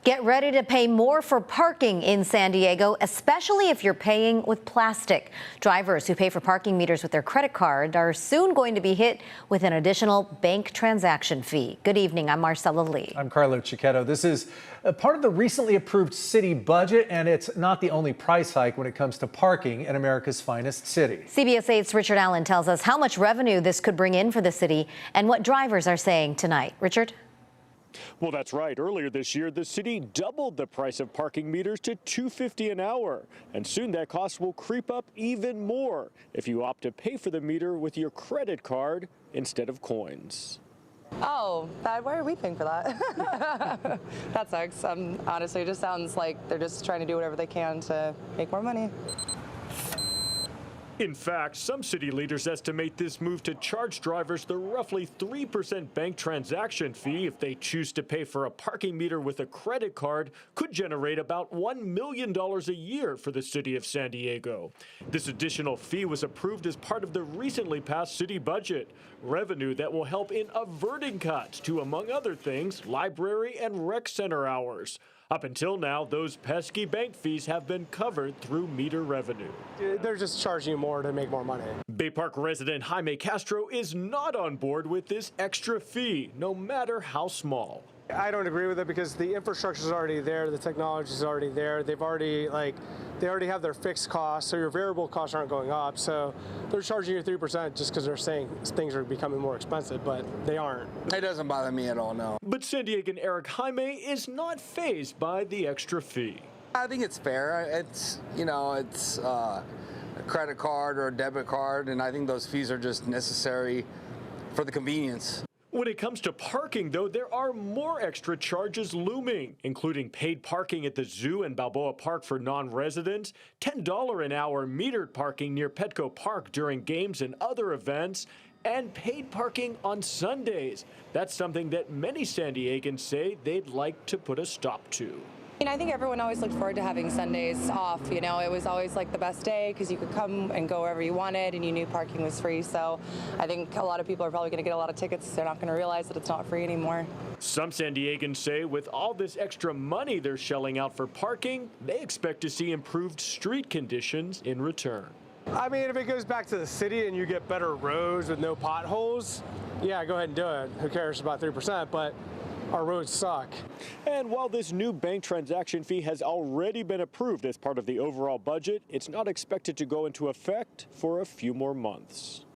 Get ready to pay more for parking in San Diego, especially if you're paying with plastic. Drivers who pay for parking meters with their credit card are soon going to be hit with an additional bank transaction fee. Good evening, I'm Marcella Lee. I'm Carlo Cicchetto. This is a part of the recently approved city budget, and it's not the only price hike when it comes to parking in America's finest city. CBS 8's Richard Allen tells us how much revenue this could bring in for the city and what drivers are saying tonight. Richard? Well, that's right. Earlier this year, the city doubled the price of parking meters to $2.50 an hour. And soon that cost will creep up even more if you opt to pay for the meter with your credit card instead of coins. Oh, why are we paying for that? That sucks. Honestly, it just sounds like they're just trying to do whatever they can to make more money. In fact, some city leaders estimate this move to charge drivers the roughly 3% bank transaction fee if they choose to pay for a parking meter with a credit card could generate about $1 million a year for the city of San Diego. This additional fee was approved as part of the recently passed city budget, revenue that will help in averting cuts to, among other things, library and rec center hours. Up until now, those pesky bank fees have been covered through meter revenue. They're just charging you more to make more money. Bay Park resident Jaime Castro is not on board with this extra fee, no matter how small. I don't agree with it because the infrastructure is already there, the technology is already there. They already have their fixed costs, so your variable costs aren't going up. So they're charging you 3% just because they're saying things are becoming more expensive, but they aren't. It doesn't bother me at all, no. But San Diegan Eric Jaime is not fazed by the extra fee. I think it's fair. It's a credit card or a debit card, and I think those fees are just necessary for the convenience. When it comes to parking, though, there are more extra charges looming, including paid parking at the zoo and Balboa Park for non-residents, $10 an hour metered parking near Petco Park during games and other events, and paid parking on Sundays. That's something that many San Diegans say they'd like to put a stop to. I think everyone always looked forward to having Sundays off. It was always like the best day because you could come and go wherever you wanted and you knew parking was free. So I think a lot of people are probably going to get a lot of tickets. They're not going to realize that it's not free anymore. Some San Diegans say with all this extra money they're shelling out for parking, they expect to see improved street conditions in return. I mean, if it goes back to the city and you get better roads with no potholes, yeah, go ahead and do it. Who cares about 3%? But our roads suck. And while this new bank transaction fee has already been approved as part of the overall budget, it's not expected to go into effect for a few more months.